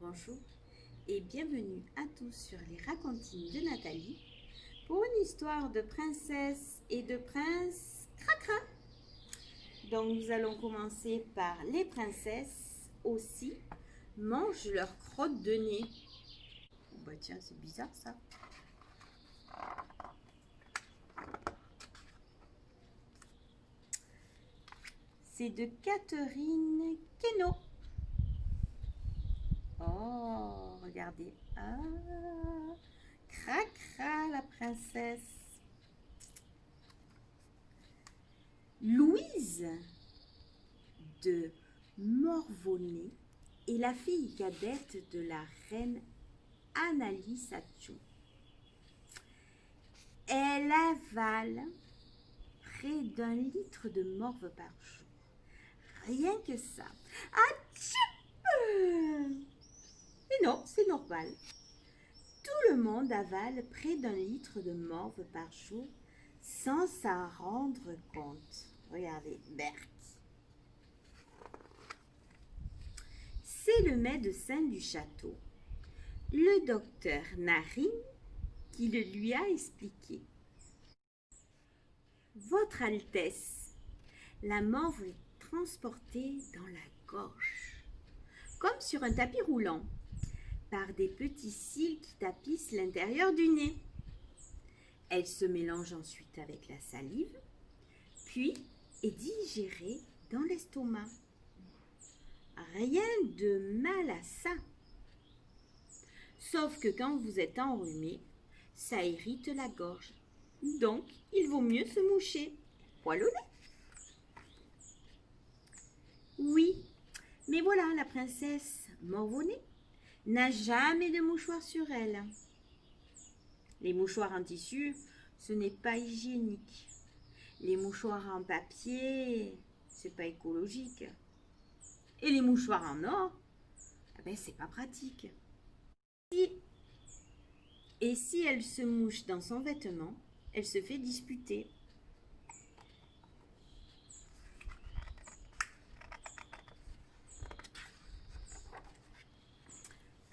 Bonjour et bienvenue à tous sur les racontines de Nathalie pour une histoire de princesse et de prince cracra. Donc nous allons commencer par les princesses aussi mangent leur crotte de nez. Oh bah tiens, c'est bizarre ça. C'est de Catherine Queneau. Oh, regardez. Ah, cracra la princesse. Louise de Morvonnais est la fille cadette de la reine Annalise-Athiou. Elle avale près d'un litre de morve par jour. Rien que ça. Mais non, c'est normal. Tout le monde avale près d'un litre de morve par jour sans s'en rendre compte. Regardez, Berthe. C'est le médecin du château, le docteur Narine, qui le lui a expliqué. Votre Altesse, la morve est transportée dans la gorge, comme sur un tapis roulant, par des petits cils qui tapissent l'intérieur du nez. Elle se mélange ensuite avec la salive, puis est digérée dans l'estomac. Rien de mal à ça. Sauf que quand vous êtes enrhumé, ça irrite la gorge. Donc, il vaut mieux se moucher. Poil au nez. Oui, mais voilà, la princesse Morvonnais n'a jamais de mouchoir sur elle. Les mouchoirs en tissu, ce n'est pas hygiénique. Les mouchoirs en papier, c'est pas écologique. Et les mouchoirs en or, ben c'est pas pratique. Et si elle se mouche dans son vêtement, elle se fait disputer.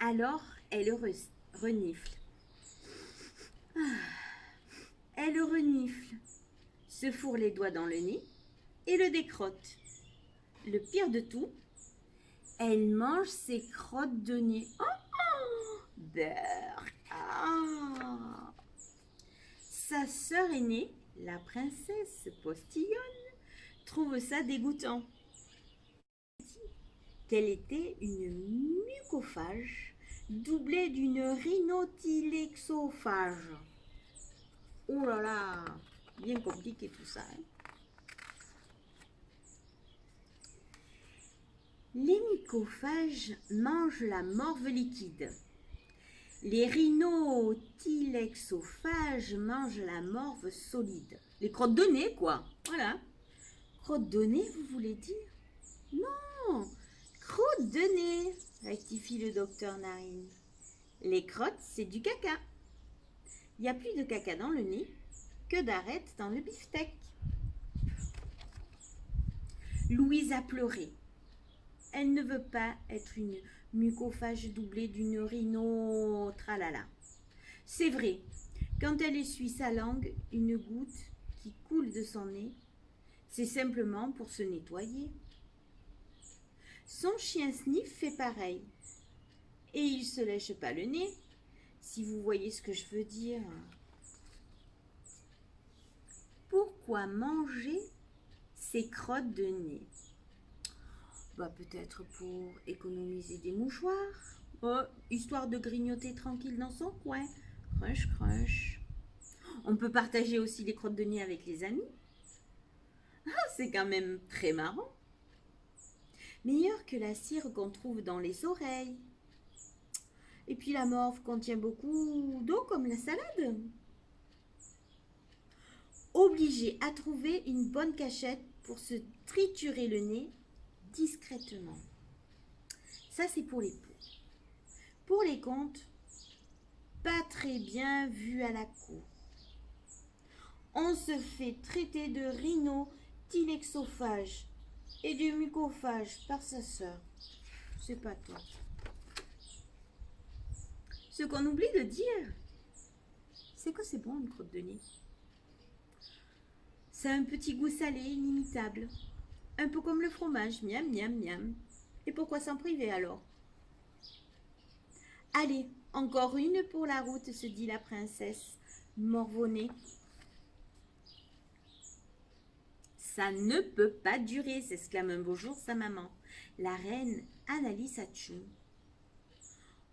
Alors, elle renifle. Elle renifle, se fourre les doigts dans le nez et le décrotte. Le pire de tout, elle mange ses crottes de nez. Oh, beurre. Ah. Sa sœur aînée, la princesse postillonne, trouve ça dégoûtant. Qu'elle était une mucophage doublée d'une rhinotylexophage. Oh là là, bien compliqué tout ça. Hein. Les mycophages mangent la morve liquide. Les rhinotylexophages mangent la morve solide. Les crottes de nez, quoi. Voilà. Crottes de nez, vous voulez dire? Non, crottes de nez, rectifie le docteur Narine. Les crottes, c'est du caca. Il n'y a plus de caca dans le nez que d'arêtes dans le beefsteak. Louise a pleuré. Elle ne veut pas être une mucophage doublée d'une rhino-tralala. C'est vrai, quand elle essuie sa langue, une goutte qui coule de son nez, c'est simplement pour se nettoyer. Son chien Sniff fait pareil. Et il ne se lèche pas le nez, si vous voyez ce que je veux dire. Pourquoi manger ces crottes de nez? Peut-être pour économiser des mouchoirs, histoire de grignoter tranquille dans son coin. Crunch, crunch. On peut partager aussi les crottes de nez avec les amis. C'est quand même très marrant. Meilleur que la cire qu'on trouve dans les oreilles. Et puis la morve contient beaucoup d'eau comme la salade. Obligé à trouver une bonne cachette pour se triturer le nez discrètement. Ça, c'est pour les poux. Pour les contes, pas très bien vu à la cour. On se fait traiter de rhinotylexophage et de mucophage par sa sœur. C'est pas toi. Ce qu'on oublie de dire, c'est que c'est bon une crotte de nez. Ça a un petit goût salé inimitable. Un peu comme le fromage, miam, miam, miam. Et pourquoi s'en priver alors? Allez, encore une pour la route, se dit la princesse Morvonnée. Ça ne peut pas durer, s'exclame un beau jour sa maman, la reine Annalise Atchoum.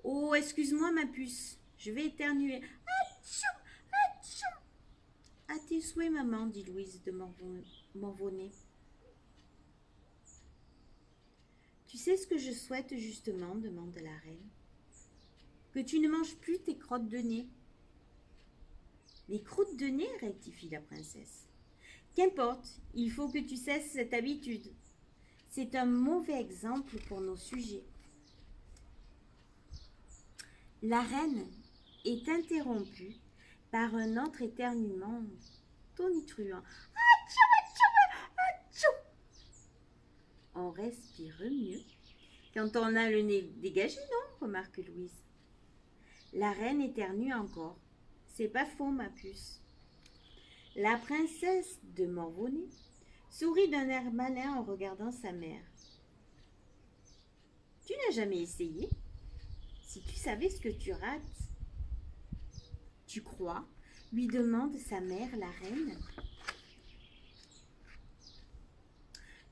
Oh, excuse-moi ma puce, je vais éternuer. Atchoum, atchoum. À tes souhaits, maman, dit Louise de Morvonnée. Tu sais ce que je souhaite justement, demande la reine. Que tu ne manges plus tes crottes de nez. Les crottes de nez, rectifie la princesse. Qu'importe, il faut que tu cesses cette habitude. C'est un mauvais exemple pour nos sujets. La reine est interrompue par un autre éternuement tonitruant. On respire mieux quand on a le nez dégagé, non? Remarque Louise. La reine éternue encore. C'est pas faux, ma puce. La princesse de Morvonnée sourit d'un air malin en regardant sa mère. Tu n'as jamais essayé? Si tu savais ce que tu rates. Tu crois? Lui demande sa mère, la reine.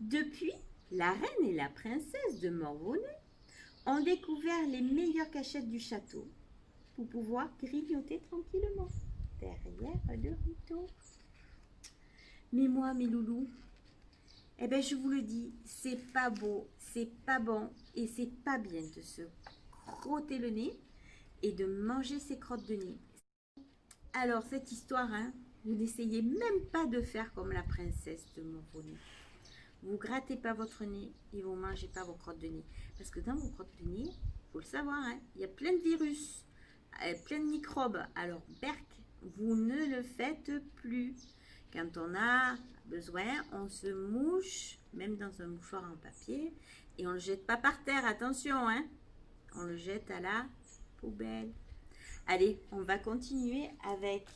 Depuis, la reine et la princesse de Morvonnée ont découvert les meilleures cachettes du château pour pouvoir grignoter tranquillement derrière le rideau. Mais moi, mes loulous, eh bien, je vous le dis, c'est pas beau, c'est pas bon et c'est pas bien de se crotter le nez et de manger ses crottes de nez. Alors, cette histoire, hein, vous n'essayez même pas de faire comme la princesse de Morvonnée. Vous grattez pas votre nez et vous mangez pas vos crottes de nez. Parce que dans vos crottes de nez, il faut le savoir, hein, il y a plein de virus, plein de microbes. Alors, berk, vous ne le faites plus. Quand on a besoin, on se mouche, même dans un mouchoir en papier, et on ne le jette pas par terre, attention, hein. On le jette à la poubelle. Allez, on va continuer avec...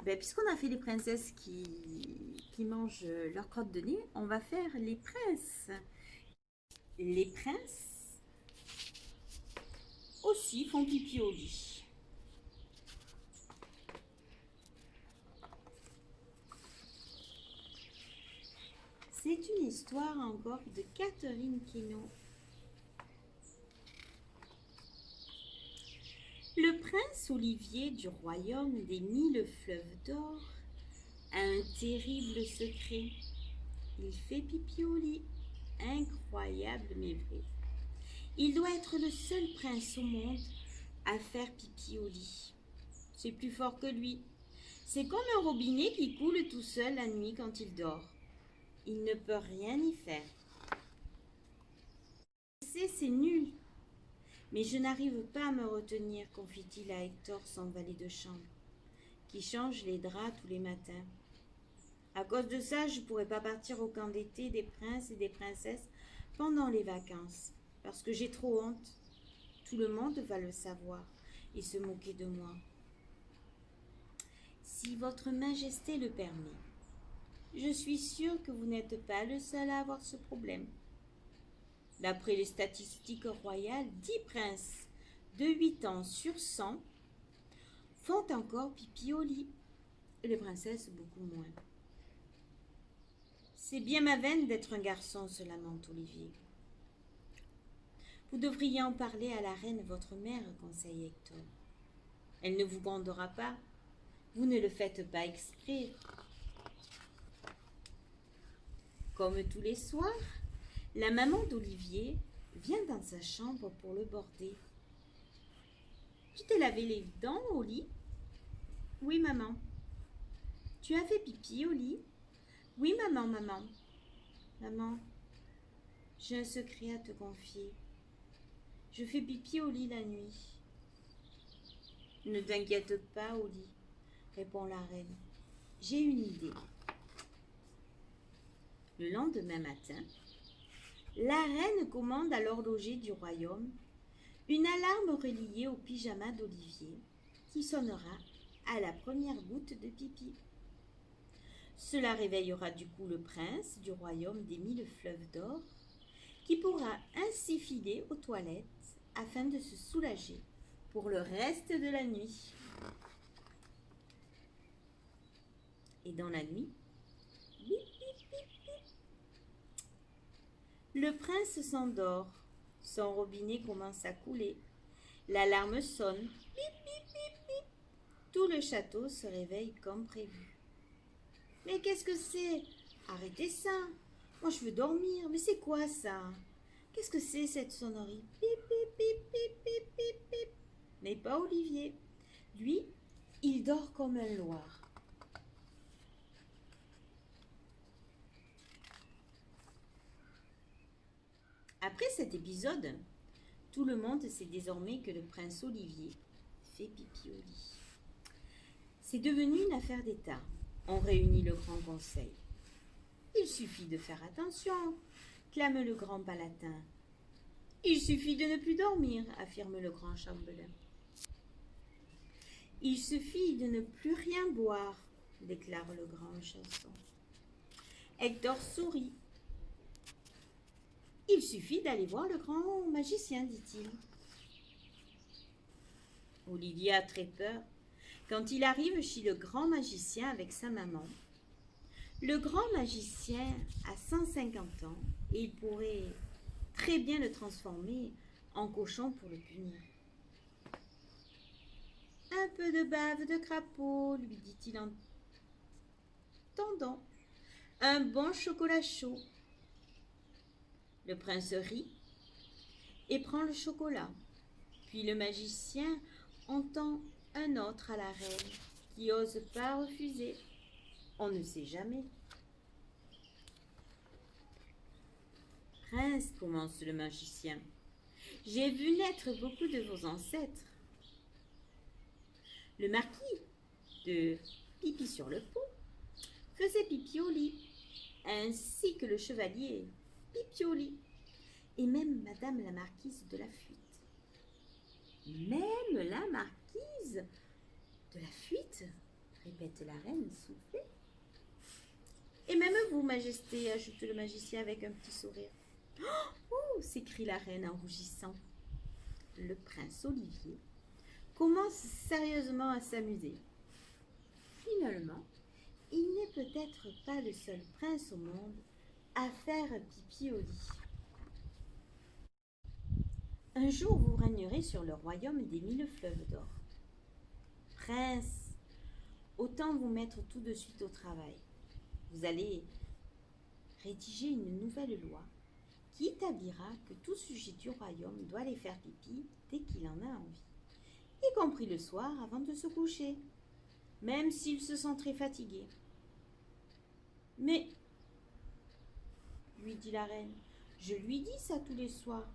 puisqu'on a fait les princesses qui mangent leurs crottes de nez, on va faire les princes. Les princes aussi font pipi au lit. C'est une histoire encore de Catherine Quinault. Le prince Olivier du royaume des 1000 fleuves d'or a un terrible secret. Il fait pipi au lit. Incroyable mais vrai. Il doit être le seul prince au monde à faire pipi au lit. C'est plus fort que lui. C'est comme un robinet qui coule tout seul la nuit quand il dort. Il ne peut rien y faire. C'est nul. Mais je n'arrive pas à me retenir, confie-t-il à Hector, son valet de chambre, qui change les draps tous les matins. À cause de ça, je ne pourrais pas partir au camp d'été des princes et des princesses pendant les vacances, parce que j'ai trop honte. Tout le monde va le savoir et se moquer de moi. Si votre majesté le permet, je suis sûre que vous n'êtes pas le seul à avoir ce problème. D'après les statistiques royales, 10 princes de 8 ans sur 100 font encore pipi au lit. Les princesses, beaucoup moins. C'est bien ma veine d'être un garçon, se lamente Olivier. Vous devriez en parler à la reine, votre mère, conseille Hector. Elle ne vous grondera pas. Vous ne le faites pas exprès. Comme tous les soirs, la maman d'Olivier vient dans sa chambre pour le border. Tu t'es lavé les dents au lit? Oui, maman. Tu as fait pipi au lit? Oui, maman, maman. Maman, j'ai un secret à te confier. Je fais pipi au lit la nuit. Ne t'inquiète pas, Oli, répond la reine. J'ai une idée. Le lendemain matin, la reine commande à l'horloger du royaume Une alarme reliée au pyjama d'Olivier qui sonnera à la première goutte de pipi. Cela réveillera du coup le prince du royaume des 1000 fleuves d'or qui pourra ainsi filer aux toilettes afin de se soulager pour le reste de la nuit. Et dans la nuit, bip, bip, bip, bip, le prince s'endort. Son robinet commence à couler. L'alarme sonne. Bip, bip, bip, bip. Tout le château se réveille comme prévu. Mais qu'est-ce que c'est? Arrêtez ça. Moi, je veux dormir. Mais c'est quoi ça? Qu'est-ce que c'est cette sonnerie? Bip, bip, bip, bip, bip, bip, bip. Mais pas Olivier. Lui, il dort comme un loir. Après cet épisode, tout le monde sait désormais que le prince Olivier fait pipi au lit. C'est devenu une affaire d'État. On réunit le grand conseil. Il suffit de faire attention, clame le grand palatin. Il suffit de ne plus dormir, affirme le grand chambellan. Il suffit de ne plus rien boire, déclare le grand chanson. Hector sourit. Il suffit d'aller voir le grand magicien, dit-il. Olivier a très peur quand il arrive chez le grand magicien avec sa maman. Le grand magicien a 150 ans et il pourrait très bien le transformer en cochon pour le punir. Un peu de bave de crapaud, lui dit-il en tendant un bon chocolat chaud. Le prince rit et prend le chocolat. Puis le magicien entend un autre à la reine qui n'ose pas refuser. On ne sait jamais. Prince, commence le magicien, j'ai vu naître beaucoup de vos ancêtres. Le marquis de Pipi sur le Pont faisait pipi au lit, ainsi que le chevalier Pipi au lit, et même madame la marquise de la Fuite. Même la marquise de la Fuite, répète la reine soufflée. Et même vous, majesté, ajoute le magicien avec un petit sourire. Oh, s'écrie la reine en rougissant. Le prince Olivier commence sérieusement à s'amuser. Finalement, il n'est peut-être pas le seul prince au monde à faire pipi au lit. Un jour, vous régnerez sur le royaume des 1000 fleuves d'or. Prince, autant vous mettre tout de suite au travail. Vous allez rédiger une nouvelle loi qui établira que tout sujet du royaume doit aller faire pipi dès qu'il en a envie, y compris le soir avant de se coucher, même s'il se sent très fatigué. Mais, lui dit la reine, je lui dis ça tous les soirs.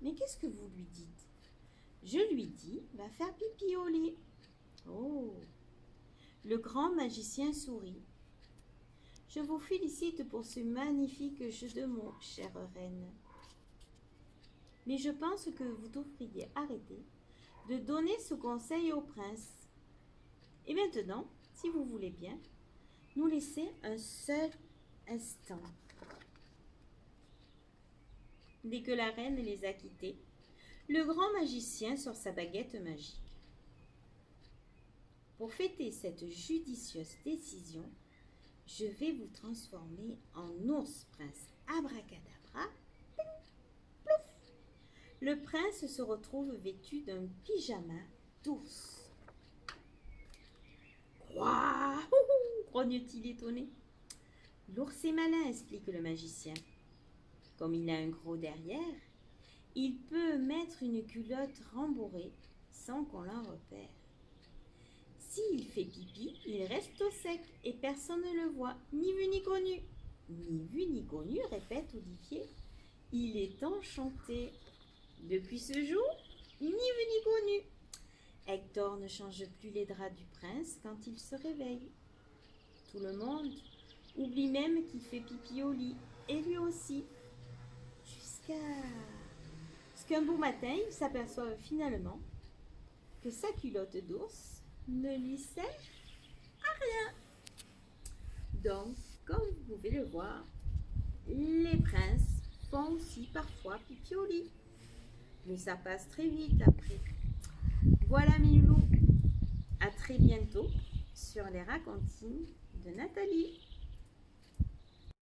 Mais qu'est-ce que vous lui dites? Je lui dis, va faire pipi au lit. Oh, le grand magicien sourit. Je vous félicite pour ce magnifique jeu de mots, chère reine. Mais je pense que vous devriez arrêter de donner ce conseil au prince. Et maintenant, si vous voulez bien, nous laisser un seul instant. Dès que la reine les a quittés, le grand magicien sort sa baguette magique. Pour fêter cette judicieuse décision, je vais vous transformer en ours, prince. Abracadabra, plouf. Le prince se retrouve vêtu d'un pyjama d'ours. Quoi? Grogne-t-il étonné. L'ours est malin, explique le magicien. Comme il a un gros derrière, il peut mettre une culotte rembourrée sans qu'on l'en repère. S'il fait pipi, il reste au sec et personne ne le voit, ni vu ni connu. Ni vu ni connu, répète Olivier. Il est enchanté. Depuis ce jour, ni vu ni connu. Hector ne change plus les draps du prince quand il se réveille. Tout le monde oublie même qu'il fait pipi au lit, et lui aussi. Jusqu'à ce Qu'un beau matin, ils s'aperçoivent finalement que sa culotte d'ours ne lui sert à rien. Donc, comme vous pouvez le voir, les princes font aussi parfois pipi au lit. Mais ça passe très vite après. Voilà mes loulous. À très bientôt sur les racontines de Nathalie.